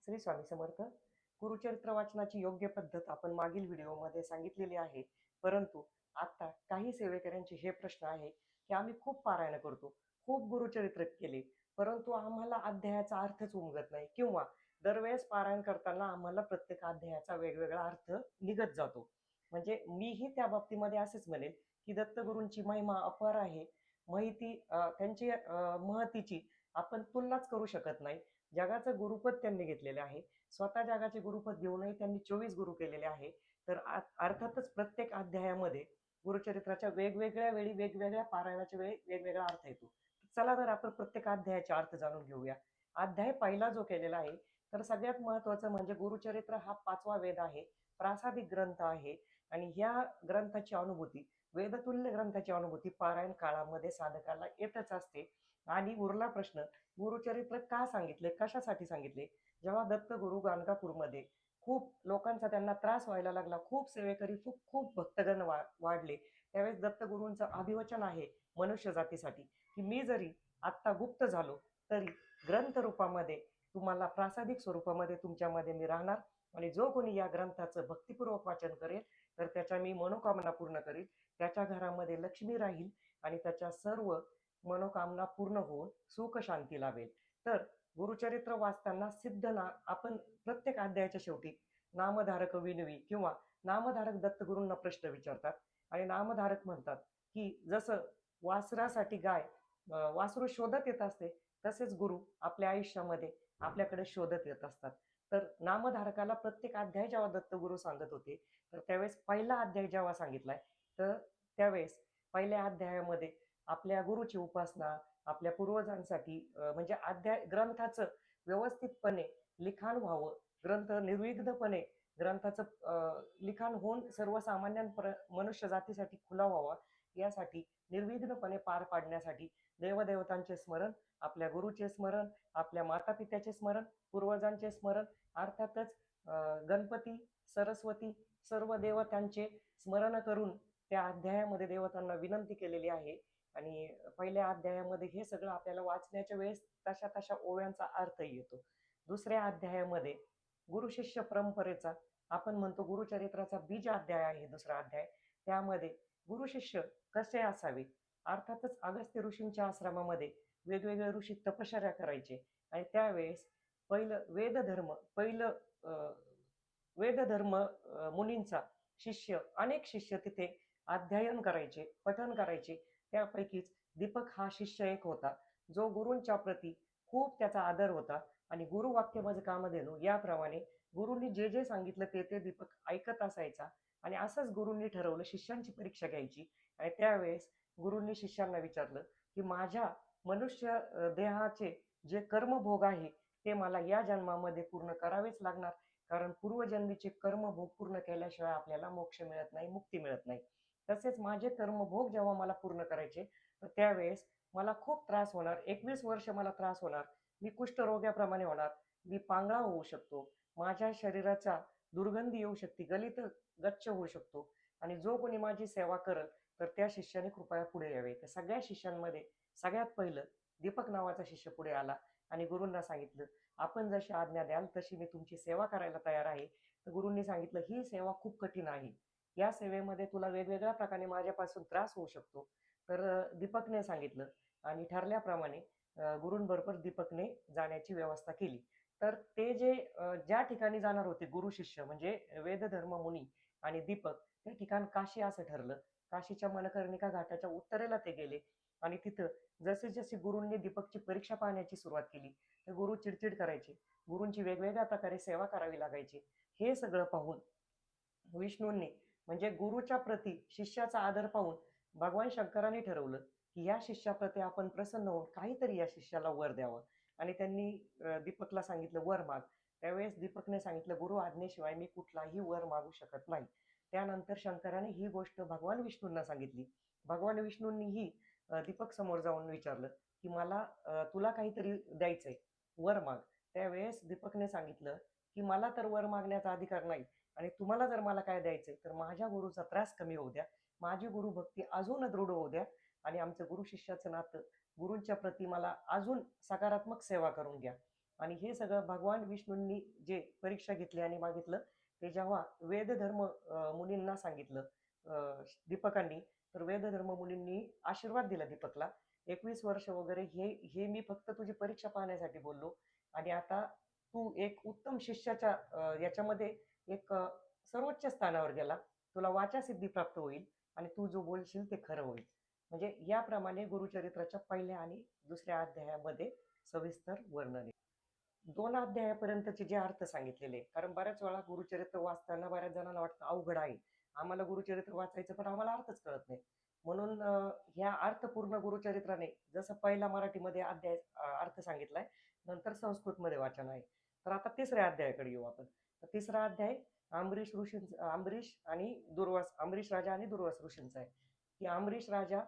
श्री स्वामी समर्थ. गुरुचरित्र वाचनाची योग्य पद्धत आपण मागील व्हिडिओमध्ये सांगितलेली आहे. परंतु आता काही सेवेकऱ्यांचे हे प्रश्न आहे की आम्ही खूप पारायण करतो, खूप गुरुचरित्र केले, परंतु आम्हाला अध्यायाचा अर्थच उमगत नाही किंवा दरवेळेस पारायण करताना आम्हाला प्रत्येक अध्यायाचा वेगवेगळा अर्थ निघत जातो. म्हणजे मीही त्या बाबतीमध्ये असेच म्हणेल की दत्तगुरूंची महिमा अपार आहे. माहिती त्यांची महतीची आपण तुलनाच करू शकत नाही. जगाचं गुरुपद त्यांनी घेतलेले आहे. स्वतः जगाचे गुरुपद घेऊनही त्यांनी 24 गुरु केलेले आहे. तर अर्थातच प्रत्येक अध्यायामध्ये गुरुचरित्राच्या वेगवेगळ्या वेळी वेगवेगळ्या पारायणाच्या वेळी वेगवेगळा अर्थ येतो. चला तर आपण प्रत्येक अध्यायाचे अर्थ जाणून घेऊया. अध्याय पहिला जो केलेला आहे, तर सगळ्यात महत्वाचं म्हणजे गुरुचरित्र हा 5वा वेद आहे, प्रासादिक ग्रंथ आहे आणि ह्या ग्रंथाची अनुभूती, वेदतुल्य ग्रंथाची अनुभूती पारायण काळामध्ये साधकाला येतच असते. आणि उरला प्रश्न, गुरुचरित्र का सांगितले, कशासाठी सांगितले? जेव्हा दत्तगुरु गाणगापूरमध्ये खूप लोकांचा त्यांना त्रास व्हायला लागला, खूप सेवेकरी, खूप खूप भक्तगण वाढले, त्यावेळेस दत्तगुरूंचं अभिवचन आहे मनुष्य जातीसाठी की मी जरी आत्ता गुप्त झालो तरी ग्रंथ रूपामध्ये तुम्हाला प्रासादिक स्वरूपामध्ये तुमच्यामध्ये मी राहणार आणि जो कोणी या ग्रंथाचं भक्तिपूर्वक वाचन करेल तर त्याच्या मी मनोकामना पूर्ण करेल, त्याच्या घरामध्ये लक्ष्मी राहील आणि त्याच्या सर्व मनोकामना पूर्ण होऊन सुख शांती लाभेल. तर गुरुचरित्र वाचताना सिद्ध ना आपण प्रत्येक अध्यायाच्या शेवटी नामधारक विनवी किंवा नामधारक दत्तगुरूंना प्रश्न विचारतात आणि नामधारक म्हणतात की जसं वासरासाठी गाय वासरू शोधत येत असते, तसेच गुरु आपल्या आयुष्यामध्ये आपल्याकडे शोधत येत असतात. तर नामधारकाला प्रत्येक अध्याय जेव्हा दत्तगुरू सांगत होते, तर त्यावेळेस पहिला अध्याय जेव्हा सांगितलाय, तर त्यावेळेस पहिल्या अध्यायामध्ये आपल्या गुरुची उपासना, आपल्या पूर्वजांसाठी म्हणजे अध्याय ग्रंथाचं व्यवस्थितपणे लिखाण व्हावं, ग्रंथ निर्विघ्नपणे ग्रंथाचं लिखाण होऊन मनुष्य जातीसाठी खुला व्हावा, यासाठी निर्विघ्नपणे पार पाडण्यासाठी देवदेवतांचे स्मरण, आपल्या गुरुचे स्मरण, आपल्या मातापित्याचे स्मरण, पूर्वजांचे स्मरण, अर्थातच गणपती, सरस्वती, सर्व देवतांचे स्मरण करून त्या अध्यायामध्ये देवतांना विनंती केलेली आहे. आणि पहिल्या अध्यायामध्ये हे सगळं आपल्याला वाचण्याच्या वेळेस तशा तशा ओव्यांचा अर्थही येतो. दुसऱ्या अध्यायामध्ये गुरु शिष्य परंपरेचा आपण म्हणतो गुरुचरित्राचा बीज अध्याय आहे दुसरा अध्याय. त्यामध्ये गुरु शिष्य कसे असावे, अर्थातच अगस्त्य ऋषींच्या आश्रमामध्ये वेगवेगळे ऋषी तपश्चर्या करायचे आणि त्यावेळेस वेदधर्म मुनींचा शिष्य अनेक शिष्य तिथे अध्ययन करायचे, पठन करायचे. त्यापैकीच दीपक हा शिष्य एक होता, जो गुरूंच्या प्रती खूप त्याचा आदर होता आणि गुरु वाक्य मज काम देणो याप्रमाणे गुरूंनी जे जे सांगितलं ते ते दीपक ऐकत असायचा. आणि असंच गुरूंनी ठरवलं शिष्यांची परीक्षा घ्यायची आणि त्यावेळेस गुरूंनी शिष्यांना विचारलं की माझ्या मनुष्य देहाचे जे कर्मभोग आहे ते मला या जन्मामध्ये पूर्ण करावेच लागणार, कारण पूर्वजन्मीचे कर्मभोग पूर्ण केल्याशिवाय आपल्याला मोक्ष मिळत नाही, मुक्ती मिळत नाही. तसेच माझे कर्मभोग जेव्हा मला पूर्ण करायचे तर त्यावेळेस मला खूप त्रास होणार, 21 वर्ष मला त्रास होणार, मी कुष्ठरोग्याप्रमाणे होणार, मी पांगळा होऊ शकतो, माझ्या शरीराचा दुर्गंधी येऊ शकते, गलित गच्च होऊ शकतो आणि जो कोणी माझी सेवा करल तर त्या शिष्याने कृपया पुढे यावे. तर सगळ्या शिष्यांमध्ये सगळ्यात पहिलं दीपक नावाचा शिष्य पुढे आला आणि गुरूंना सांगितलं आपण जशी आज्ञा द्याल तशी मी तुमची सेवा करायला तयार आहे. तर गुरूंनी सांगितलं ही सेवा खूप कठीण आहे, या सेवेमध्ये तुला वेगवेगळ्या प्रकारे माझ्यापासून त्रास होऊ शकतो. तर दीपकने सांगितलं आणि ठरल्याप्रमाणे गुरूंबरोबर दीपकने जाण्याची व्यवस्था केली. तर ते जे ज्या ठिकाणी जाणार होते गुरु शिष्य म्हणजे वेदधर्म मुनी आणि दीपक, ते ठिकाण काशी असं ठरलं. काशीच्या मनकर्णिका घाटाच्या उत्तरेला ते गेले आणि तिथं जसे जसे गुरूंनी दीपकची परीक्षा पाहण्याची सुरुवात केली तर गुरु चिडचिड करायचे, गुरूंची वेगवेगळ्या प्रकारे सेवा करावी लागायची. हे सगळं पाहून विष्णूंनी म्हणजे गुरुच्या प्रती शिष्याचा आदर पाहून भगवान शंकरांनी ठरवलं की या शिष्याप्रती आपण प्रसन्न होऊन काहीतरी या शिष्याला वर द्यावं आणि त्यांनी दीपकला सांगितलं वर माग. त्यावेळेस दीपकने सांगितलं गुरु आज्ञेशिवाय मी कुठलाही वर मागू शकत नाही. त्यानंतर शंकराने ही गोष्ट भगवान विष्णूंना सांगितली. भगवान विष्णूंनीही दीपक समोर जाऊन विचारलं की मला तुला काहीतरी द्यायचंय, वर माग. त्यावेळेस दीपकने सांगितलं की मला तर वर मागण्याचा अधिकार नाही आणि तुम्हाला जर मला काय द्यायचंय तर माझ्या गुरुचा त्रास कमी होऊ द्या, माझी गुरुभक्ती अजून दृढ होऊ द्या आणि आमचं गुरु शिष्याचं नातं गुरूंच्या प्रती मला अजून सकारात्मक सेवा करून घ्या. आणि हे सगळं भगवान विष्णूंनी जे परीक्षा घेतली आणि मागितलं ते जेव्हा वेदधर्म मुनींना सांगितलं दीपकांनी, तर वेदधर्म मुनींनी आशीर्वाद दिला दीपकला. 21 वर्ष वगैरे हे हे मी फक्त तुझी परीक्षा पाहण्यासाठी बोललो आणि आता तू एक उत्तम शिष्याच्या याच्यामध्ये एक सर्वोच्च स्थानावर गेला. तुला वाचासिद्धी प्राप्त होईल आणि तू जो बोलशील ते खरं होईल. म्हणजे याप्रमाणे गुरुचरित्राच्या पहिल्या आणि दुसऱ्या अध्यायामध्ये सविस्तर वर्णन आहे. 2 अध्यायापर्यंतचे जे अर्थ सांगितलेले, कारण बऱ्याच वेळा गुरुचरित्र वाचताना बऱ्याच जणांना वाटतं अवघड आहे. आम्हाला गुरुचरित्र वाचायचं पण आम्हाला अर्थच कळत नाही. म्हणून ह्या अर्थपूर्ण गुरुचरित्राने जसं पहिला मराठीमध्ये अध्याय अर्थ सांगितलाय, नंतर संस्कृतमध्ये वाचन आहे. तर आता तिसऱ्या अध्यायाकडे येऊ आपण. तर तिसरा अध्याय अंबरीश राजा आणि दुर्वास ऋषींचा आहे. की अंबरीश राजा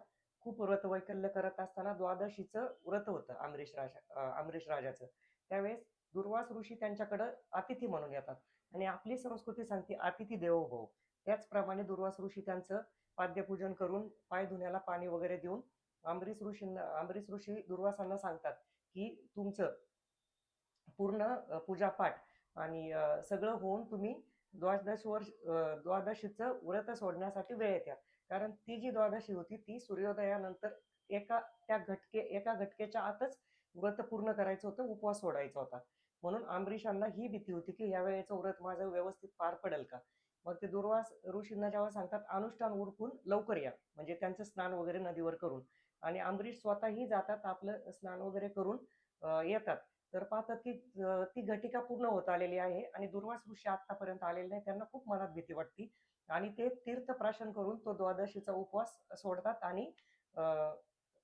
खूप व्रतवैकल्य करत असताना द्वादशीचं व्रत होतं अंबरीश राजाचं. त्यावेळेस दुर्वास ऋषी त्यांच्याकडं अतिथी म्हणून येतात आणि आपली संस्कृती सांगते अतिथी देवो भव. त्याचप्रमाणे दुर्वास ऋषी त्यांचं पाद्यपूजन करून पाय धुण्याला पाणी वगैरे देऊन अंबरीश ऋषी दुर्वासांना सांगतात की तुमचं पूर्ण पूजापाठ आणि सगळं होऊन तुम्ही द्वादशीचं व्रत सोडण्यासाठी वेळेत या. कारण ती जी द्वादशी होती ती सूर्योदयानंतर एका घटकेच्या आतच व्रत पूर्ण करायचं होतं, उपवास सोडायचा होता. म्हणून अंबरीशांना ही भीती होती की या वेळेचं व्रत माझं व्यवस्थित पार पडेल का. मग ते दुर्वास ऋषींना जेव्हा सांगतात अनुष्ठान उरकून लवकर या, म्हणजे त्यांचं स्नान वगैरे नदीवर करून, आणि अंबरीश स्वतःही जातात आपलं स्नान वगैरे करून येतात. तर पाहतात की ती घटिका पूर्ण होत आलेली आहे आणि दुर्वास ऋषी आतापर्यंत आलेले नाही. त्यांना खूप मनात भीती वाटते आणि ते तीर्थप्राशन करून तो द्वादशीचा उपवास सोडतात आणि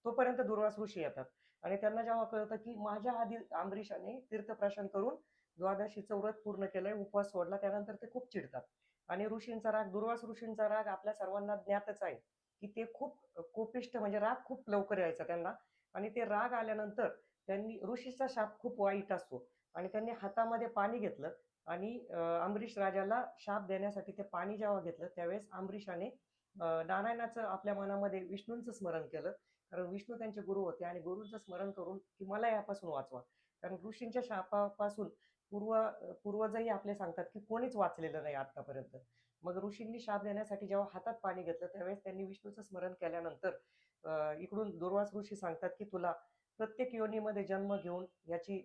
तोपर्यंत दुर्वास ऋषी येतात आणि त्यांना जेव्हा कळतं की माझ्या आधी अंबरीशाने तीर्थप्राशन करून द्वादशीचं व्रत पूर्ण केलंय, उपवास सोडला, त्यानंतर ते खूप चिडतात. आणि दुर्वास ऋषींचा राग आपल्या सर्वांना ज्ञातच आहे की ते खूप कोपिष्ट, म्हणजे राग खूप लवकर यायचा त्यांना. आणि ते राग आल्यानंतर त्यांनी, ऋषीचा शाप खूप वाईट असतो आणि त्यांनी हातामध्ये पाणी घेतलं आणि अंबरीश राजाला शाप देण्यासाठी ते पाणी जेव्हा घेतलं त्यावेळेस अंबरीशाने नारायणाचं आपल्या मनामध्ये विष्णूंचं स्मरण केलं. कारण विष्णू त्यांचे गुरु होते आणि गुरूंचं स्मरण करून की मला यापासून वाचवा. कारण ऋषींच्या शापापासून पूर्वजही आपले सांगतात की कोणीच वाचलेलं नाही आतापर्यंत. मग ऋषींनी शाप देण्यासाठी जेव्हा हातात पाणी घेतलं त्यावेळेस त्यांनी विष्णूचं स्मरण केल्यानंतर इकडून दुर्वास ऋषी सांगतात की तुला प्रत्येक योनीमध्ये जन्म घेऊन याची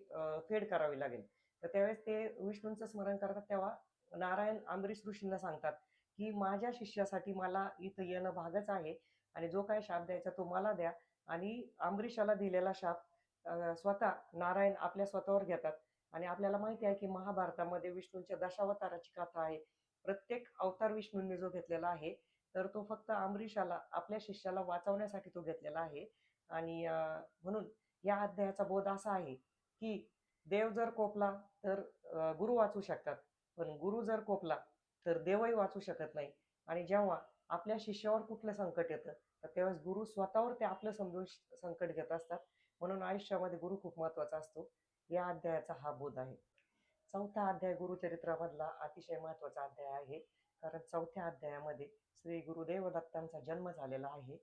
फेड करावी लागेल. तर त्यावेळेस ते विष्णूंचं स्मरण करतात तेव्हा नारायण अंबरीश ऋषींना सांगतात की माझ्या शिष्यासाठी मला इथं येणं भागच आहे आणि जो काय शाप द्यायचा तो मला द्या. आणि अंबरीशाला दिलेला शाप स्वतः नारायण आपल्या स्वतःवर घेतात. आणि आपल्याला माहिती आहे की महाभारतामध्ये विष्णूंच्या दशावताराची कथा आहे. प्रत्येक अवतार विष्णूंनी जो घेतलेला आहे तर तो फक्त अंबरीशाला, आपल्या शिष्याला वाचवण्यासाठी तो घेतलेला आहे. आणि म्हणून या अध्यायाचा बोध असा आहे की देव जर कोपला तर गुरु वाचू शकतात, पण गुरु जर कोपला तर देवही वाचू शकत नाही. आणि जेव्हा आपल्या शिष्यावर कुठलं संकट येतं तर त्यावेळेस गुरु स्वतःवर ते आपलं समजून संकट घेत असतात. म्हणून आयुष्यामध्ये गुरु खूप महत्वाचा असतो. या अध्यायाचा हा बोध आहे. चौथा अध्याय गुरुचरित्रामधला अतिशय महत्वाचा अध्याय आहे. कारण चौथ्या अध्यायामध्ये श्री गुरुदेव दत्तांचा जन्म झालेला आहे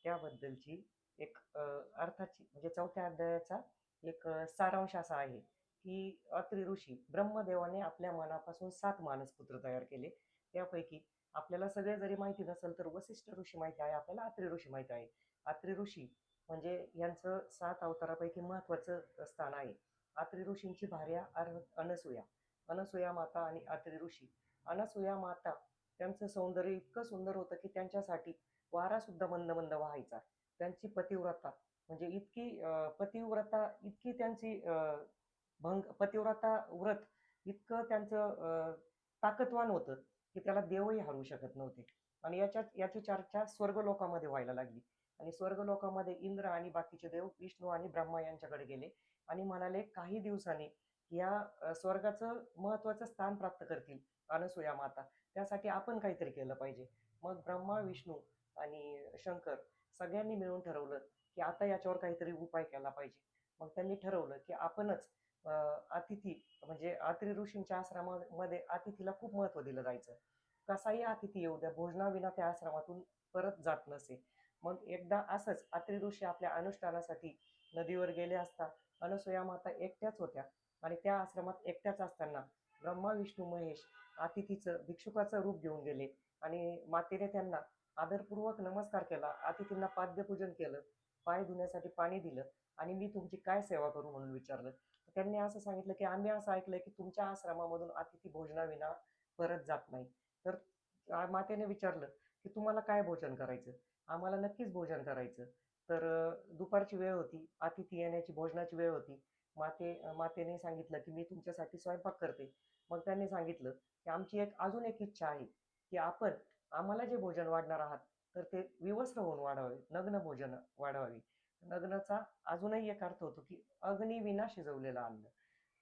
त्याबद्दलची एक अर्थाची, म्हणजे चौथ्या अध्यायाचा एक सारांश असा आहे की अत्रि ऋषी, ब्रह्मदेवाने आपल्या मनापासून 7 मानसपुत्र तयार केले. त्यापैकी आपल्याला सगळे जरी माहिती नसेल तर वसिष्ठ ऋषी माहिती आहे, आपल्याला अत्रि ऋषी माहिती आहे. अत्रि ऋषी म्हणजे यांचं 7 अवतारापैकी महत्वाचं स्थान आहे. अत्रि ऋषींची भार्या अनसूया माता आणि अत्रि ऋषी. अनसूया माता, त्यांचं सौंदर्य इतकं सुंदर होतं की त्यांच्यासाठी वारा सुद्धा मंद मंद व्हायचा. त्यांची पतिव्रता म्हणजे इतकी त्यांची पतिव्रता व्रत इतकं त्यांचं ताकदवान होतं की त्याला देवही हरू शकत नव्हते. आणि याची चर्चा स्वर्गलोकामध्ये व्हायला लागली आणि स्वर्गलोकामध्ये इंद्र आणि बाकीचे देव विष्णू आणि ब्रह्मा यांच्याकडे गेले आणि म्हणाले काही दिवसांनी या स्वर्गाचं महत्वाचं स्थान प्राप्त करतील अनसूया माता, त्यासाठी आपण काहीतरी केलं पाहिजे. मग ब्रह्मा, विष्णू आणि शंकर सगळ्यांनी मिळून ठरवलं की आता याच्यावर काहीतरी उपाय केला पाहिजे. मग त्यांनी ठरवलं की आपणच अतिथी, म्हणजे अत्रि ऋषींच्या आश्रमामध्ये अतिथीला खूप महत्व दिलं जायचं. कसाही अतिथी येऊ द्या, भोजनाविना त्या आश्रमातून परत जात नसे. मग एकदा असंच अत्रि ऋषी आपल्या अनुष्ठानासाठी नदीवर गेले असता अनसूया माता एकट्याच होत्या आणि त्या आश्रमात एकट्याच असताना ब्रह्मा विष्णू महेश अतिथीचं भिक्षुकाचं रूप घेऊन गेले आणि मातेने त्यांना आदरपूर्वक नमस्कार केला, अतिथींना पाद्यपूजन केलं, पाय धुण्यासाठी पाणी दिलं आणि मी तुमची काय सेवा करू म्हणून विचारलं. त्यांनी असं सांगितलं की आम्ही असं ऐकलंय की तुमच्या आश्रमामधून अतिथी भोजनाविना परत जात नाही. तर मातेने विचारलं की तुम्हाला काय भोजन करायचं? आम्हाला नक्कीच भोजन करायचं. तर दुपारची वेळ होती, अतिथी येण्याची भोजनाची वेळ होती. मातेने सांगितलं की मी तुमच्यासाठी स्वयंपाक करते. मग त्यांनी सांगितलं की आमची अजून एक इच्छा आहे की आपण आम्हाला जे भोजन वाढणार आहात तर ते विवस्त्र होऊन वाढावे, नग्न भोजन वाढवावे. नग्नचा अजूनही एक अर्थ होतो की अग्नीविना शिजवलेलं अन्न.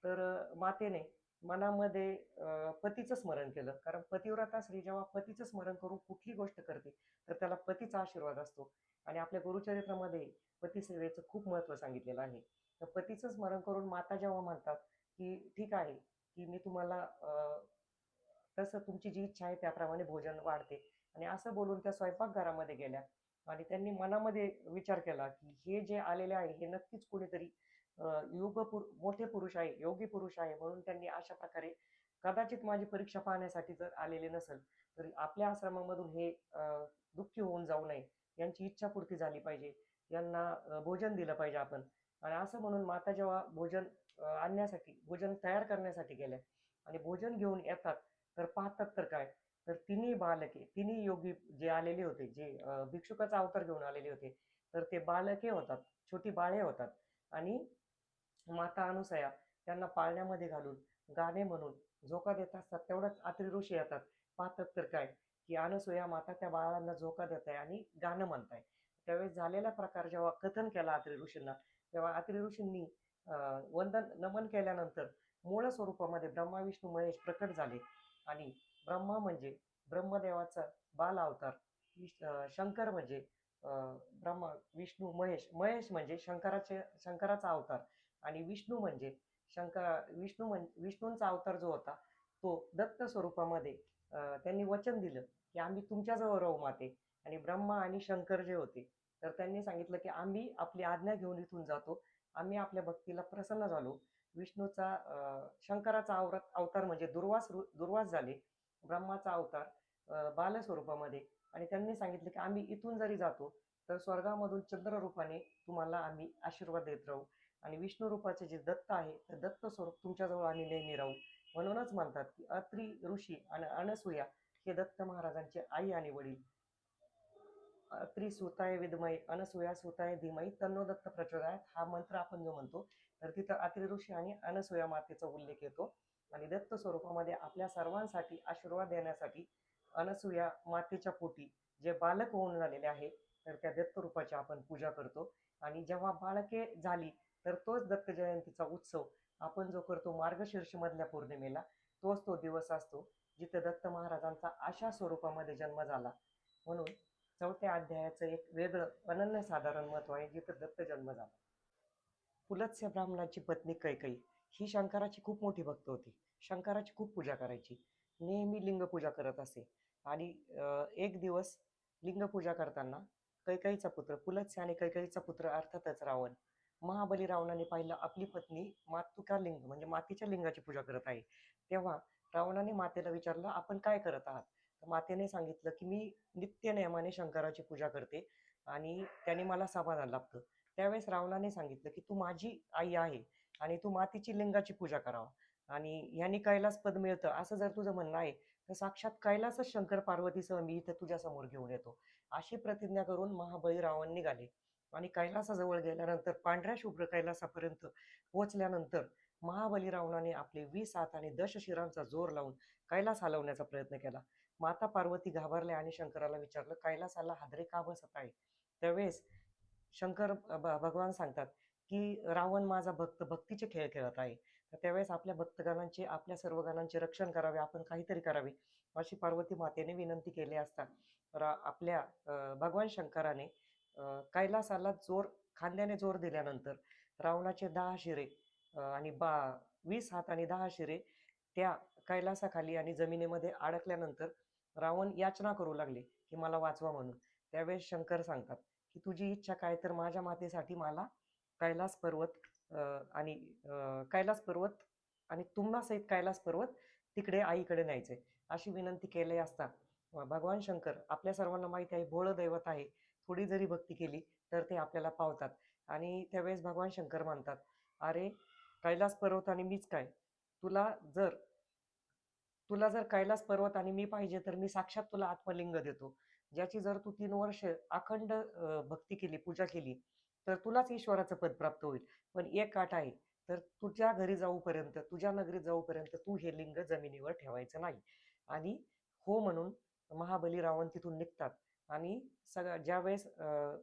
तर मातेने मनामध्ये पतीचं स्मरण केलं, कारण पतिव्रता स्त्री जेव्हा पतीचं स्मरण करून कुठली गोष्ट करते तर त्याला पतीचा आशीर्वाद असतो. आणि आपल्या गुरुचरित्रामध्ये पतिसेवेचं खूप महत्त्व सांगितलेलं आहे. तर पतीचं स्मरण करून माता जेव्हा म्हणतात की ठीक आहे की मी तुम्हाला तसं तुमची जी इच्छा आहे त्याप्रमाणे भोजन वाढते, आणि असं बोलून त्या स्वयंपाकघरामध्ये गेल्या आणि त्यांनी मनामध्ये विचार केला की हे जे आलेले आहे हे नक्कीच कोणीतरी मोठे पुरुष आहे, योगी पुरुष आहे, म्हणून त्यांनी अशा प्रकारे कदाचित माझी परीक्षा पाहण्यासाठी जर आलेले नसेल तर आपल्या आश्रमामधून हे दुःखी होऊन जाऊ नये, यांची इच्छापूर्ती झाली पाहिजे, यांना भोजन दिलं पाहिजे आपण. आणि असं म्हणून माता जेव्हा भोजन तयार करण्यासाठी गेल्या आणि भोजन घेऊन येतात तर पाहतात तर काय, तर तिन्ही योगी जे आलेले होते, जे भिक्षुकाचा अवतार घेऊन आलेले होते, तर ते बालके होतात, छोटी बाळे होतात. आणि माता अनुसया त्यांना पाळण्यामध्ये घालून गाणे म्हणून झोका देत असतात. तेवढ्यात अत्री ऋषी येतात. पाहतात तर काय, की अनसुया माता त्या बाळांना झोका देत आहे आणि गाणं म्हणताय. त्यावेळेस झालेला प्रकार जेव्हा कथन केला अत्री ऋषींना, तेव्हा अत्री ऋषींनी वंदन नमन केल्यानंतर मूळ स्वरूपामध्ये ब्रह्मा विष्णू महेश प्रकट झाले. आणि ब्रह्मा म्हणजे ब्रह्मदेवाचा बाल अवतार, शंकर म्हणजे ब्रह्मा विष्णू महेश, महेश म्हणजे शंकराचा अवतार, आणि विष्णू म्हणजे विष्णूंचा अवतार जो होता तो दत्त स्वरूपामध्ये त्यांनी वचन दिलं की आम्ही तुमच्याजवळ राहू माते. आणि ब्रह्मा आणि शंकर जे होते तर त्यांनी सांगितलं की आम्ही आपली आज्ञा घेऊन इथून जातो, आम्ही आपल्या भक्तीला प्रसन्न झालो. शंकराचा अवतार म्हणजे दुर्वास झाले, ब्रह्माचा अवतार बाल स्वरूपामध्ये. आणि त्यांनी सांगितले की आम्ही इथून जरी जातो तर स्वर्गामधून चंद्र रूपाने तुम्हाला आम्ही आशीर्वाद देत राहू, आणि विष्णू रूपाचे जे दत्त आहे ते दत्त स्वरूप तुमच्याजवळ आम्ही नेहमी राहू. म्हणूनच म्हणतात की अत्री ऋषी आणि अनसुया हे दत्त महाराजांचे आई आणि वडील. अत्री सुताय विद्मय अनसुया सुताय धीमही तन्नो दत्त प्रचोदयात, हा मंत्र आपण जो म्हणतो तर तिथं अत्री ऋषी आणि अनसुया मातेचा उल्लेख येतो. आणि दत्त स्वरूपामध्ये आपल्या सर्वांसाठी आशीर्वाद देण्यासाठी अनसुया मातेच्या पोटी जे बालक होऊन झालेले आहे तर त्या दत्त रूपाची आपण पूजा करतो. आणि जेव्हा बाळके झाली तर तोच दत्त जयंतीचा उत्सव आपण जो करतो मार्गशीर्ष मधल्या पौर्णिमेला, तोच तो दिवस असतो जिथे दत्त महाराजांचा अशा स्वरूपामध्ये जन्म झाला. म्हणून चौथ्या अध्यायाचं एक वेगळं अनन्यसाधारण महत्व आहे जिथं दत्त जन्म झाला. पुलत्स्य ब्राह्मणाची पत्नी कैकई ही शंकराची खूप मोठी भक्त होती. शंकराची खूप पूजा करायची, नेहमी लिंगपूजा करत असे. आणि एक दिवस लिंगपूजा करताना कैकईचा पुत्र पुलत्स्य आणि कैकईचा पुत्र अर्थातच रावण, महाबली रावणाने पाहिलं आपली पत्नी मातृका लिंग म्हणजे मातीच्या लिंगाची पूजा करत आहे. तेव्हा रावणाने मातेला विचारलं आपण काय करत आहात. तर मातेने सांगितलं की मी नित्य नियमाने शंकराची पूजा करते आणि त्याने मला समाधान लाभतं. त्यावेळेस रावणाने सांगितलं की तू माझी आई आहे आणि तू मातीची लिंगाची पूजा करावा आणि ह्यानी कैलास पद मिळतं असं जर तुझं म्हणणं आहे तर साक्षात कैलासच शंकर पार्वतीसह मी इथे तुझ्या समोर घेऊन येतो, अशी प्रतिज्ञा करून महाबळी रावण निघाले. आणि कैलासाजवळ गेल्यानंतर पांढऱ्या शुभ्र कैलासापर्यंत पोहोचल्यानंतर महाबली रावणाने आपले 20 हात आणि दशशिरांचा जोर लावून कैलास हलवण्याचा प्रयत्न केला. माता पार्वती घाबरल्या आणि शंकराला विचारलं कैलासाला हादरे का बसत आहे. त्यावेळेस भगवान सांगतात की रावण माझा भक्त भक्तीचे खेळ खेळत आहे, तर त्यावेळेस आपल्या भक्तगणांचे आपल्या सर्व गणांचे रक्षण करावे, आपण काहीतरी करावे अशी पार्वती मातेने विनंती केली असता आपल्या भगवान शंकराने कैलासाला खांद्याने जोर दिल्यानंतर रावणाचे 10 शिरे आणि 20 हात आणि 10 शिरे त्या कैलासाखाली आणि जमिनीमध्ये अडकल्यानंतर रावण याचना करू लागले की मला वाचवा म्हणून. त्यावेळेस शंकर सांगतात की तुझी इच्छा काय, तर माझ्या मातेसाठी मला कैलास पर्वत आणि तुम्हासहित कैलास पर्वत तिकडे आईकडे न्यायचंय, अशी विनंती केली असता भगवान शंकर, आपल्या सर्वांना माहिती आहे भोळं दैवत आहे, थोडी जरी भक्ती केली तर ते आपल्याला पावतात. आणि त्यावेळेस भगवान शंकर म्हणतात, अरे कैलास पर्वत आणि मीच काय, तुला जर तुला जर कैलास पर्वत आणि मी पाहिजे तर मी साक्षात तुला आत्मलिंग देतो, ज्याची जर तू 3 वर्ष अखंड भक्ती केली, पूजा केली, तर तुलाच ईश्वराचं पद प्राप्त होईल. पण एक अट आहे, तर तुझ्या घरी जाऊपर्यंत, तुझ्या नगरीत जाऊपर्यंत तू हे लिंग जमिनीवर ठेवायचं नाही. आणि हो म्हणून महाबली रावण तिथून निघतात. आणि ज्यावेळेस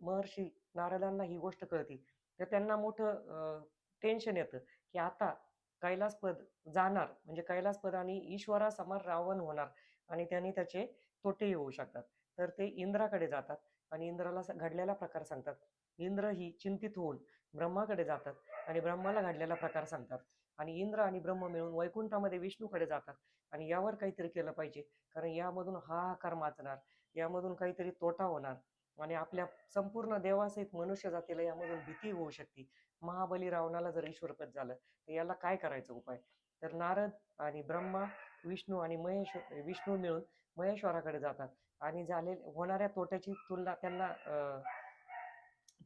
महर्षी नारदांना ही गोष्ट कळते, तर त्यांना मोठं टेन्शन येतं, की आता कैलासपद जाणार, म्हणजे कैलासपद आणि ईश्वरासमोर रावण होणार आणि त्यांनी त्याचे तोटेही होऊ शकतात. तर ते इंद्राकडे जातात आणि इंद्राला घडलेला प्रकार सांगतात. इंद्र ही चिंतित होऊन ब्रह्माकडे जातात आणि ब्रह्माला घडलेला प्रकार सांगतात. आणि इंद्र आणि ब्रह्म मिळून वैकुंठामध्ये विष्णूकडे जातात आणि यावर काहीतरी केलं पाहिजे, कारण यामधून हाहाकार माजणार, यामधून काहीतरी तोटा होणार आणि आपल्या संपूर्ण देवासहित मनुष्य जातीला यामधून भीती होऊ शकते. महाबली रावणाला जर ईश्वरपद झालं तर याला काय करायचं उपाय. तर नारद आणि ब्रह्मा, विष्णू आणि विष्णू मिळून महेश्वराकडे जातात आणि होणाऱ्या तोट्याची तुलना त्यांना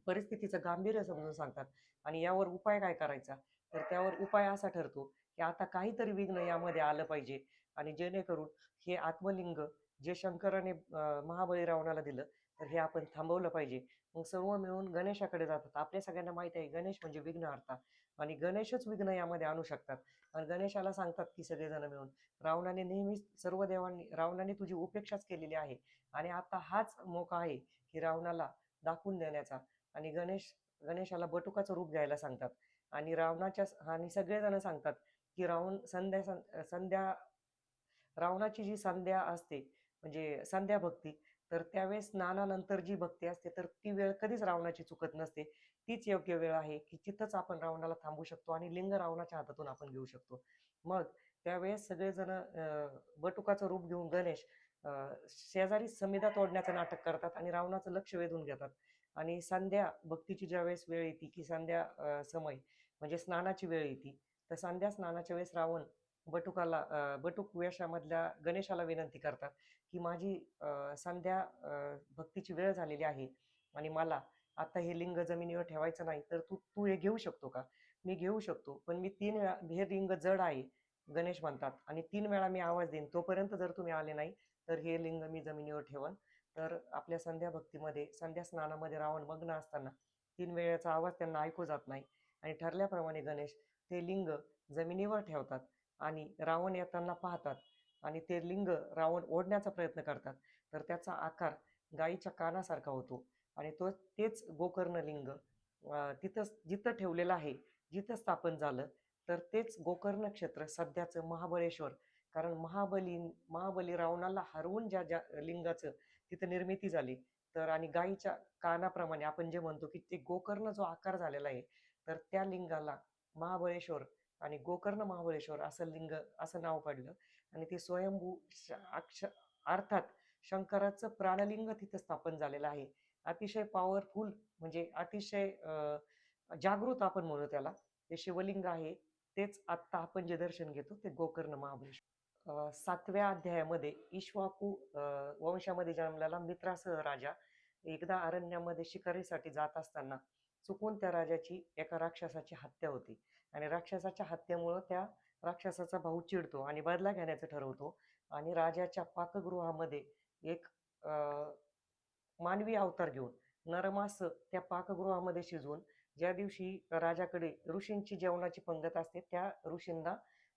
परिस्थितीचं गांभीर्य समजून सांगतात आणि यावर उपाय काय करायचा. तर त्यावर उपाय असा ठरतो की आता काहीतरी विघ्न यामध्ये आलं पाहिजे आणि जेणेकरून हे आत्मलिंग जे शंकराने महाबळी रावणाला दिलं, तर हे आपण थांबवलं पाहिजे. मग सर्व मिळून गणेशाकडे जातात. आपल्या सगळ्यांना माहिती आहे गणेश म्हणजे विघ्नहर्ता आणि गणेशच विघ्न यामध्ये आणू शकतात. आणि गणेशाला सांगतात की सगळेजण मिळून, रावणाने नेहमीच सर्व देवांनी रावणाने तुझी उपेक्षाच केलेली आहे आणि आता हाच मोका आहे की रावणाला दाखवून देण्याचा. आणि गणेशाला बटुकाचं रूप घ्यायला सांगतात. आणि आणि सगळेजण सांगतात की संध्या रावणाची जी संध्या असते, म्हणजे संध्या भक्ती, तर त्यावेळेस स्नानानंतर जी भक्ती असते, तर ती वेळ कधीच रावणाची चुकत नसते. तीच योग्य वेळ आहे की तिथंच आपण रावणाला थांबू शकतो आणि लिंग रावणाच्या हातातून आपण घेऊ शकतो. मग त्यावेळेस सगळेजण बटुकाचं रूप घेऊन गणेश शेजारी समिधा तोडण्याचं नाटक करतात आणि रावणाचं लक्ष वेधून घेतात. आणि संध्या भक्तीची ज्यावेळेस वेळ येते की संध्या समय म्हणजे स्नानाची वेळ येते, तर संध्या स्नानाच्या वेळेस रावण बटुक वेशामधल्या गणेशाला विनंती करतात की माझी संध्या भक्तीची वेळ झालेली आहे आणि मला आता हे लिंग जमिनीवर ठेवायचं नाही, तर तू तू हे घेऊ शकतो का. मी घेऊ शकतो, पण मी 3 वेळा, हे लिंग जड आहे गणेश म्हणतात, आणि 3 वेळा मी आवाज देईन, तोपर्यंत जर तुम्ही आले नाही तर हे लिंग मी जमिनीवर ठेवन. तर आपल्या संध्या भक्तीमध्ये, संध्या स्नानामध्ये रावण मग्न असताना 3 वेळेचा आवाज त्यांना ऐकू जात नाही आणि ठरल्याप्रमाणे गणेश ते लिंग जमिनीवर ठेवतात आणि रावण येताना पाहतात आणि ते लिंग रावण ओढण्याचा प्रयत्न करतात. तर त्याचा आकार गायीच्या कानासारखा होतो आणि तेच गोकर्ण लिंग तिथंच जिथं ठेवलेलं आहे, जिथं स्थापन झालं, तर तेच गोकर्ण क्षेत्र सध्याचं महाबळेश्वर. कारण महाबली रावणाला हरवून ज्या ज्या लिंगाचं तिथं निर्मिती झाली, तर आणि गायीच्या कानाप्रमाणे आपण जे म्हणतो की ते गोकर्ण जो आकार झालेला आहे, तर त्या लिंगाला महाबळेश्वर आणि गोकर्ण महाबळेश्वर असं असं नाव पडलं. आणि ते स्वयंभू अर्थात शंकराचं प्राणलिंग तिथं स्थापन झालेलं आहे. अतिशय पॉवरफुल, म्हणजे अतिशय जागृत आपण म्हणू त्याला, ते शिवलिंग आहे. तेच आत्ता आपण जे दर्शन घेतो ते गोकर्ण महाबळेश्वर. 7व्या अध्यायामध्ये इक्ष्वाकू वंशामध्ये जन्मलेला मित्रासह राजा एकदा अरण्यामध्ये शिकारीसाठी जात असताना चुकून त्या राजाची एका राक्षसाची हत्या होती. आणि राक्षसाच्या हत्येमुळं त्या राक्षसाचा भाऊ चिडतो आणि बदला घेण्याचं ठरवतो आणि राजाच्या पाकगृहामध्ये एक मानवी अवतार घेऊन नरमास त्या पाकगृहामध्ये शिजवून, ज्या दिवशी राजाकडे ऋषींची जेवणाची पंगत असते त्या ऋषींना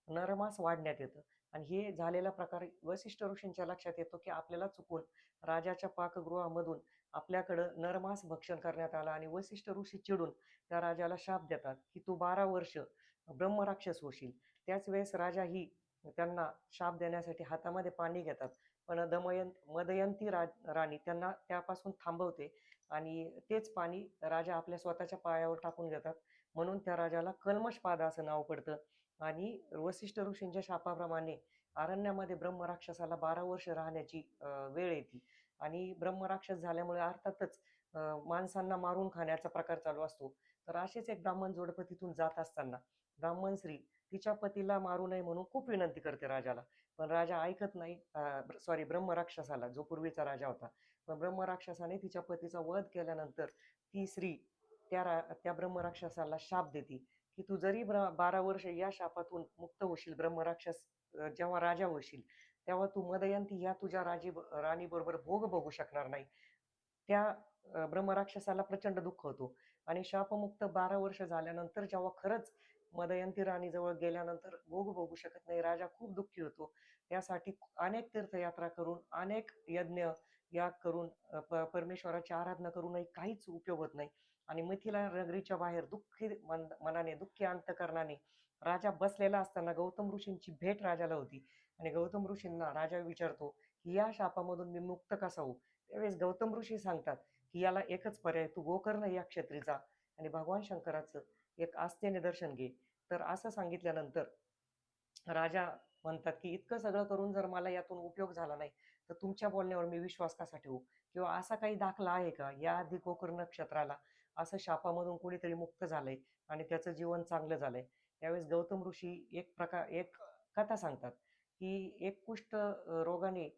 नरमास वाढण्यात येतं. आणि हे झालेला प्रकार वसिष्ठ ऋषींच्या लक्षात येतो की आपल्याला चुकून राजाच्या पाकगृहामधून आपल्याकडं नरमास भक्षण करण्यात आला आणि वसिष्ठ ऋषी चिडून त्या राजाला शाप देतात की तू 12 वर्ष ब्रह्मराक्षस होशील. त्याच वेळेस राजा ही त्यांना शाप देण्यासाठी हातामध्ये पाणी घेतात, पण मदयंती राणी त्यांना त्यापासून थांबवते आणि तेच पाणी राजा आपल्या स्वतःच्या पायावर टाकून घेतात. म्हणून त्या राजाला कल्मषपाद असं नाव पडतं. आणि वसिष्ठ ऋषींच्या शापाप्रमाणे अरण्यामध्ये ब्रह्मराक्षसाला 12 वर्ष राहण्याची वेळ येते. आणि ब्रह्मराक्षस झाल्यामुळे अर्थातच माणसांना मारून खाण्याचा प्रकार चालू असतो. तर असेच एक ब्राह्मण जोडपं तिथून जात असताना ब्राह्मण स्त्री तिच्या पतीला मारू नये म्हणून खूप विनंती करते राजाला. पण राजा ऐकत नाही. सॉरी, ब्रह्मराक्षसाला, जो पूर्वीचा राजा होता. पण ब्रह्मराक्षसाने तिच्या पतीचा वध केल्यानंतर ती स्त्री त्या ब्रह्मराक्षसाला शाप देते, की तू जरी 12 वर्ष या शापातून मुक्त होशील, ब्रह्मराक्षस जेव्हा राजा होशील, तेव्हा तू मदयंती या तुझ्या राणीबरोबर भोग बघू शकणार नाही. त्या ब्रह्मराक्षसाला प्रचंड दुःख होतो आणि शापमुक्त 12 वर्ष झाल्यानंतर जेव्हा खरंच मदयंती राणीजवळ गेल्यानंतर भोग बघू शकत नाही, राजा खूप दुःखी होतो. त्यासाठी अनेक तीर्थयात्रा करून, अनेक यज्ञ याग करून, परमेश्वराची आराधना करूनही काहीच उपयोग होत नाही आणि मिथिला नगरीच्या बाहेर दुःखी मनाने, दुःखी अंतकरणाने राजा बसलेला असताना गौतम ऋषींची भेट राजाला होती आणि गौतम ऋषींना राजा विचारतो, की या शापामधून मी मुक्त कसा होऊ? त्यावेळेस गौतम ऋषी सांगतात, की याला एकच पर्याय, तू गोकर्ण या क्षेत्री जा आणि भगवान शंकराचं एक आस्थेने दर्शन घे. तर असं सांगितल्यानंतर राजा म्हणतात, की इतकं सगळं करून जर मला यातून उपयोग झाला नाही, तर तुमच्या बोलण्यावर मी विश्वास कसा ठेवू? किंवा असा काही दाखला आहे का याआधी गोकर्ण नक्षत्राला असं शापामधून कोणीतरी मुक्त झालंय आणि त्याचं जीवन चांगलं झालंय? त्यावेळेस गौतम ऋषी एक कथा सांगतात, की एक कुष्ठ रोगाने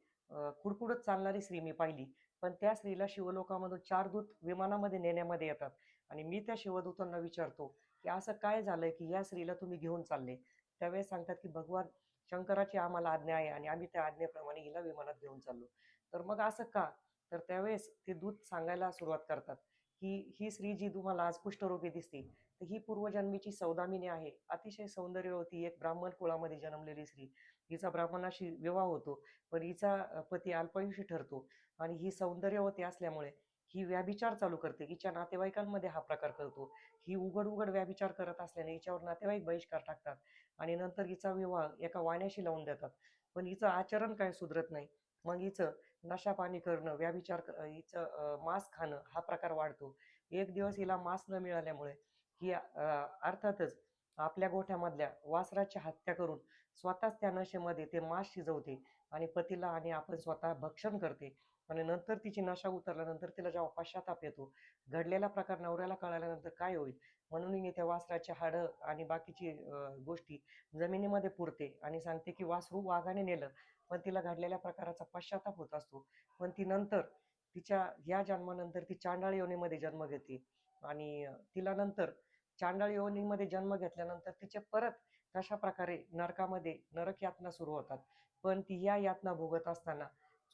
कुडकुडत चालणारी स्त्री मी पाहिली. पण त्या स्त्रीला शिवलोकामधून 4 दूत विमानामध्ये नेण्यामध्ये येतात आणि मी त्या शिवदूतांना विचारतो, की असं काय झालंय, की या स्त्रीला तुम्ही घेऊन चालले? त्यावेळेस सांगतात, की भगवान शंकराची आम्हाला आज्ञा आहे आणि आम्ही त्या आज्ञेप्रमाणे हिला विमानात घेऊन चाललो. तर मग असं का? तर त्यावेळेस ते दूत सांगायला सुरुवात करतात, की ही स्त्री जी तुम्हाला आज कुष्ठरोगी दिसते, तर ही पूर्वजन्मीची सौदामिनी आहे. अतिशय सौंदर्यवती एक ब्राह्मण कुळामध्ये जन्मलेली स्त्री. हिचा ब्राह्मणाशी विवाह होतो, पण हिचा पती अल्पायुषी ठरतो आणि ही सौंदर्यवती असल्यामुळे ही व्यभिचार चालू करते. हिच्या नातेवाईकांमध्ये हा प्रकार करतो. ही उघड-उघड व्यभिचार करत असल्याने हिच्यावर नातेवाईक बहिष्कार टाकतात आणि नंतर हिचा विवाह एका वाण्याशी लावून देतात. पण हिचं आचरण काय सुधरत नाही. मग हिचं नशा-पाणी करणं, हिचं मांस खाणं हा प्रकार वाढतो. एक दिवस हिला मांस न मिळाल्यामुळे ही अर्थातच आपल्या गोठ्यामधल्या वासराची हत्या करून स्वतःच त्या नशेमध्ये ते मांस शिजवते आणि पतीला आणि आपण स्वतः भक्षण करते आणि नंतर तिची नशा उतरल्यानंतर तिला जेव्हा पश्चाताप येतो, घडलेला प्रकार नवऱ्याला कळाल्यानंतर काय होईल? म्हणून मी त्या वासराची हाडं आणि बाकीची गोष्टी जमिनीमध्ये पुरते आणि सांगते, की वासरू वाघाने नेलं. पण तिला घडलेल्या प्रकाराचा पश्चाताप होत असतो. पण ती नंतर तिच्या या जन्मानंतर ती चांडाळ योनीमध्ये जन्म घेते आणि तिला नंतर चांडाळ योनीमध्ये जन्म घेतल्यानंतर तिचे परत कशा प्रकारे नरकामध्ये नरक यातना सुरू होतात. पण ती या यातना भोगत असताना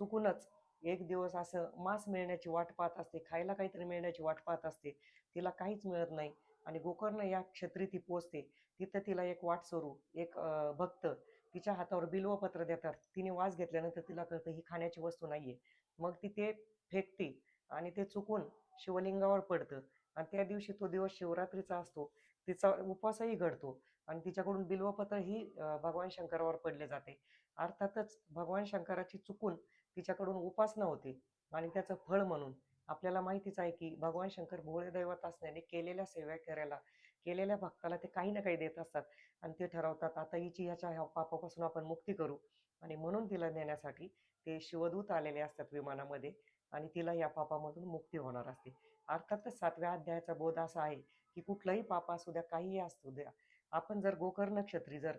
चुकूनच एक दिवस असं मांस मिळण्याची वाट पाहत असते, खायला काहीतरी मिळण्याची वाट पाहत असते. तिला काहीच मिळत नाही आणि गोकर्ण या क्षेत्री ती पोहोचते. तिथं तिला एक वाटसरू, एक भक्त तिच्या हातावर बिल्वपत्र देतात. तिने वास घेतल्यानंतर तिला कळतं ही खाण्याची वस्तू नाहीये. मग ती ते फेकते आणि ते चुकून शिवलिंगावर पडतं आणि त्या दिवशी तो दिवस शिवरात्रीचा असतो. तिचा उपवासही घडतो आणि तिच्याकडून बिल्वपत्र ही भगवान शंकरावर पडले जाते. अर्थातच भगवान शंकराची चुकून तिच्याकडून उपासना होते आणि त्याचं फळ म्हणून आपल्याला माहितीच आहे, की भगवान शंकर भोळे दैवत असल्याने केलेल्या सेवेकऱ्याला, केलेल्या भक्ताला ते काही ना काही देत असतात आणि ते ठरवतात, आता हिची ह्या पापापासून आपण मुक्ती करू आणि म्हणून तिला नेण्यासाठी ते शिवदूत आलेले असतात विमानामध्ये आणि तिला या पापामधून मुक्ती होणार असते. अर्थातच 7व्या अध्यायाचा बोध असा आहे, की कुठलंही पाप असू द्या, काहीही असू द्या, आपण जर गोकर्ण नक्षत्री जर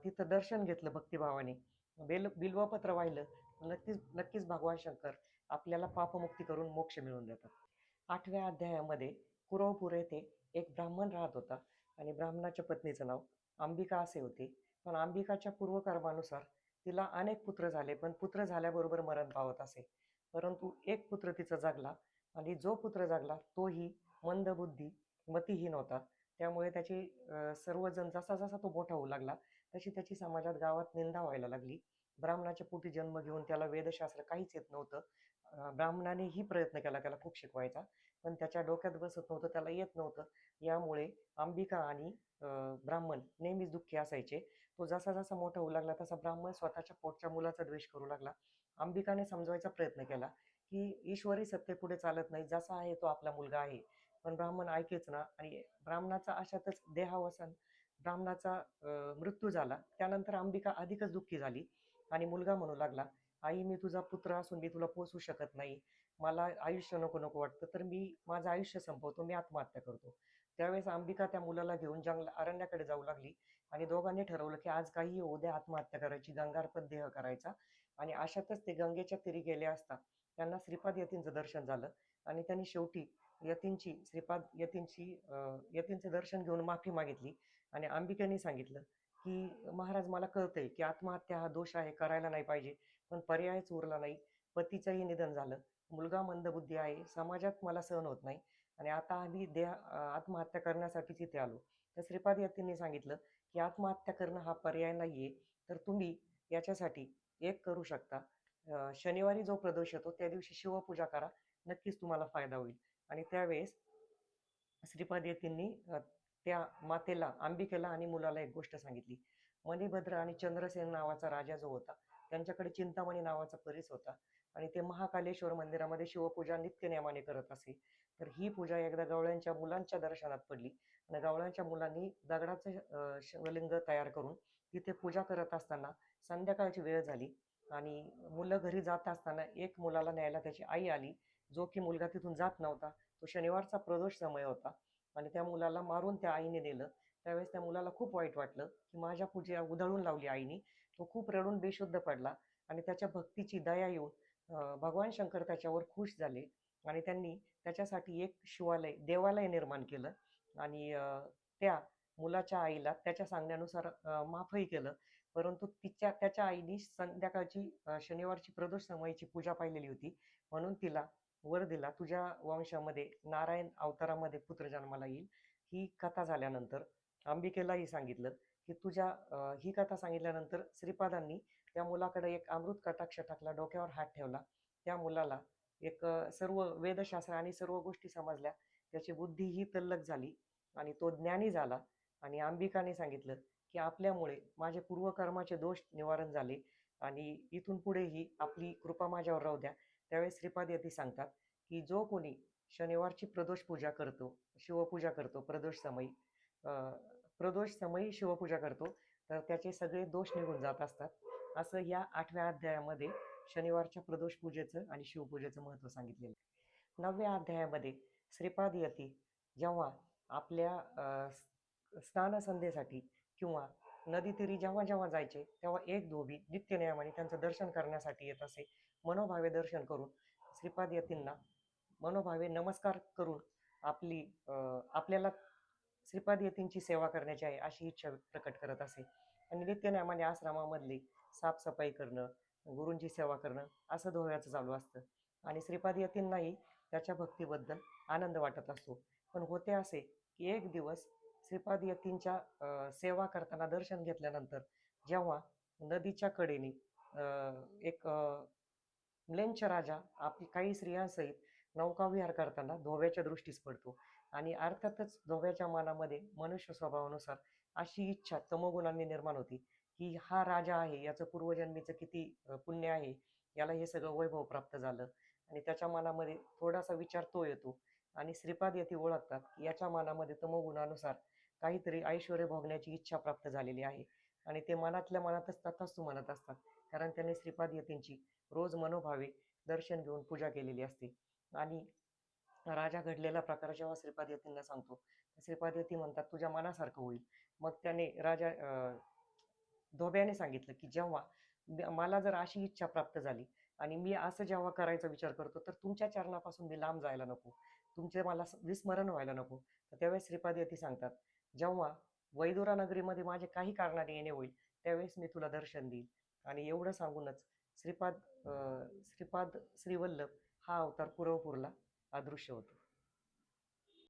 तिथं दर्शन घेतलं भक्तिभावाने, बिल्वपत्र वाहिलं, नक्कीच नक्कीच भगवान शंकर आपल्याला पापमुक्ती करून मोक्ष मिळवून देतात. 8व्या अध्यायामध्ये कुरवपूर येथे एक ब्राह्मण राहत होता आणि ब्राह्मणाच्या पत्नीचं नाव अंबिका असे होते. पण अंबिकाच्या पूर्वकर्मानुसार तिला अनेक पुत्र झाले, पण पुत्र झाल्याबरोबर मरण पावत असे. परंतु एक पुत्र तिचा जगला आणि जो पुत्र जगला तोही मंदबुद्धी, मतिहीन होता. त्यामुळे त्याची सर्वजण जसा जसा तो मोठा होऊ लागला, तशी त्याची समाजात गावात निंदा व्हायला लागली. ब्राह्मणाच्या पोटी जन्म घेऊन त्याला वेदशास्त्र काहीच येत नव्हतं. ब्राह्मणानेही प्रयत्न केला त्याला खूप शिकवायचा, पण त्याच्या डोक्यात बसत नव्हतं, त्याला येत नव्हतं. यामुळे अंबिका आणि ब्राह्मण नेहमीच दुःखी असायचे. तो जसा जसा मोठा होऊ लागला तसा ब्राह्मण स्वतःच्या पोटच्या मुलाचा द्वेष करू लागला. अंबिकाने समजवायचा प्रयत्न केला, की ईश्वरी सत्तेपुढे चालत नाही, जसा आहे तो आपला मुलगा आहे. पण ब्राह्मण ऐकेच ना आणि ब्राह्मणाचा अशातच देहावसान, ब्राह्मणाचा मृत्यू झाला. त्यानंतर अंबिका अधिकच दुःखी झाली आणि मुलगा म्हणू लागला, आई मी तुझा पुत्र असून मी तुला पोसू शकत नाही. मला आयुष्य नको नको वाटतं, तर मी माझं आयुष्य संपवतो, मी आत्महत्या करतो. त्यावेळेस अंबिका त्या मुलाला घेऊन अरण्याकडे जाऊ लागली आणि दोघांनी ठरवलं की आज काही उद्या आत्महत्या करायची, गंगार्पण देह करायचा. आणि अशातच ते गंगेच्या तीरी गेले असता त्यांना श्रीपाद यतींचं दर्शन झालं. आणि त्यांनी शेवटी यतींचे दर्शन घेऊन माफी मागितली. आणि अंबिकेने सांगितलं की महाराज, मला कळतंय की आत्महत्या हा दोष आहे, करायला नाही पाहिजे, पण पर्यायच उरला नाही. पतीचंही निधन झालं, मुलगा मंदबुद्धी आहे, समाजात मला सहन होत नाही, आणि आता आम्ही आत्महत्या करण्यासाठीच इथे आलो. तर श्रीपाद यतींनी सांगितलं की आत्महत्या करणं हा पर्याय नाहीये, तर तुम्ही याच्यासाठी एक करू शकता. शनिवारी जो प्रदोष येतो त्या दिवशी शिवपूजा करा, नक्कीच तुम्हाला फायदा होईल. आणि त्यावेळेस श्रीपाद यतींनी त्या मातेला, अंबिकेला आणि मुलाला एक गोष्ट सांगितली. मणिभद्र आणि चंद्रसेन नावाचा राजा जो होता, त्यांच्याकडे चिंतामणी नावाचा परिस होता, आणि ते महाकालेश्वर मंदिरामध्ये शिवपूजा नित्यनेमाने करत असे. तर ही पूजा एकदा गवळ्यांच्या मुलांच्या दर्शनात पडली, आणि गवळ्यांच्या मुलांनी दगडाचं शिवलिंग तयार करून तिथे पूजा करत असताना संध्याकाळची वेळ झाली, आणि मुलं घरी जात असताना एक मुलाला न्यायला त्याची आई आली, जो की मुलगा तिथून जात नव्हता. तो शनिवारचा प्रदोष समय होता, आणि त्या मुलाला मारून त्या आईने नेलं. त्यावेळेस त्या मुलाला खूप वाईट वाटलं की माझ्या पूजेला उधळून लावली आईने. तो खूप रडून बेशुद्ध पडला, आणि त्याच्या भक्तीची दया येऊन भगवान शंकर त्याच्यावर खुश झाले, आणि त्यांनी त्याच्यासाठी एक देवालय निर्माण केलं. आणि त्या मुलाच्या आईला त्याच्या सांगण्यानुसार माफही केलं. परंतु त्याच्या आईने संध्याकाळची शनिवारची प्रदोष समयीची पूजा पाहिलेली होती, म्हणून तिला वर दिला, तुझ्या वंशामध्ये नारायण अवतारामध्ये पुत्र जन्माला येईल. ही कथा झाल्यानंतर अंबिकेलाही सांगितलं की ही कथा सांगितल्यानंतर श्रीपादांनी त्या मुलाकडे एक अमृत कटाक्ष टाकला, डोक्यावर हात ठेवला. त्या मुलाला सर्व वेदशास्त्र आणि सर्व गोष्टी समजल्या, त्याची बुद्धीही तल्लख झाली, आणि तो ज्ञानी झाला. आणि अंबिकाने सांगितलं की आपल्यामुळे माझे पूर्वकर्माचे दोष निवारण झाले, आणि इथून पुढेही आपली कृपा माझ्यावर राहू द्या. त्यावेळेस श्रीपाद यती सांगतात की जो कोणी शनिवारची शिवपूजा करतो, प्रदोष समयी शिवपूजा करतो, तर त्याचे सगळे दोष निघून जात असतात. असं या 8व्या अध्यायामध्ये शनिवारच्या प्रदोष पूजेचं आणि शिवपूजेचं महत्त्व सांगितलेलं आहे. 9व्या अध्यायामध्ये श्रीपाद यती जेव्हा आपल्या स्नानसंध्येसाठी किंवा नदीतीरी जेव्हा जेव्हा जायचे, तेव्हा एक धोबी नित्यनेमाने त्यांचं दर्शन करण्यासाठी येत असे. मनोभावे दर्शन करून श्रीपाद यतींना मनोभावे नमस्कार करून आपल्याला श्रीपाद यतींची सेवा करण्याची आहे अशी इच्छा प्रकट करत असे. आणि नित्यनेमाने आश्रमामधली साफसफाई करणं, गुरूंची सेवा करणं असं धोव्याचं चालू असतं. आणि श्रीपाद यतींनाही त्याच्या भक्तीबद्दल आनंद वाटत असतो. पण होते असे की एक दिवस श्रीपाद यतींच्या सेवा करताना दर्शन घेतल्यानंतर जेव्हा नदीच्या कडेने एक म्लेच्छ राजा आपली काही स्त्रियांसहित नौकाविहार करताना धोव्याच्या दृष्टीस पडतो. आणि अर्थातच धोव्याच्या मनामध्ये मनुष्य स्वभावानुसार अशी इच्छा तमोगुणांनी निर्माण होती की हा राजा आहे, याचं पूर्वजन्मीचं किती पुण्य आहे, याला हे सगळं वैभव प्राप्त झालं. आणि त्याच्या मनामध्ये थोडासा विचार तो येतो, आणि श्रीपाद यती ओळखतात की याच्या मनामध्ये तमोगुणानुसार काहीतरी ऐश्वर्य भोगण्याची इच्छा प्राप्त झालेली आहे. आणि ते मनातल्या मनातच तथास्तु म्हणत असतात, कारण त्यांनी श्रीपाद यतींची रोज मनोभावे दर्शन घेऊन पूजा केलेली असते. आणि राजा घडलेला प्रकार जेव्हा श्रीपाद यतींना सांगतो, श्रीपाद यती म्हणतात तुझ्या मनासारखं होईल. मग त्याने धोब्याने सांगितलं की जेव्हा मला जर अशी इच्छा प्राप्त झाली आणि मी असं जेव्हा करायचा विचार करतो, तर तुमच्या चरणापासून मी लांब जायला नको, तुमचे मला विस्मरण व्हायला नको. तर त्यावेळेस श्रीपाद यती सांगतात, जेव्हा वैदुरा नगरीमध्ये माझे काही कारणाने येणे होईल, त्यावेळेस मी तुला दर्शन देईल. आणि एवढं सांगूनच श्रीपाद श्रीवल्लभ हा अवतार पुरवपूरला अदृश्य होतो.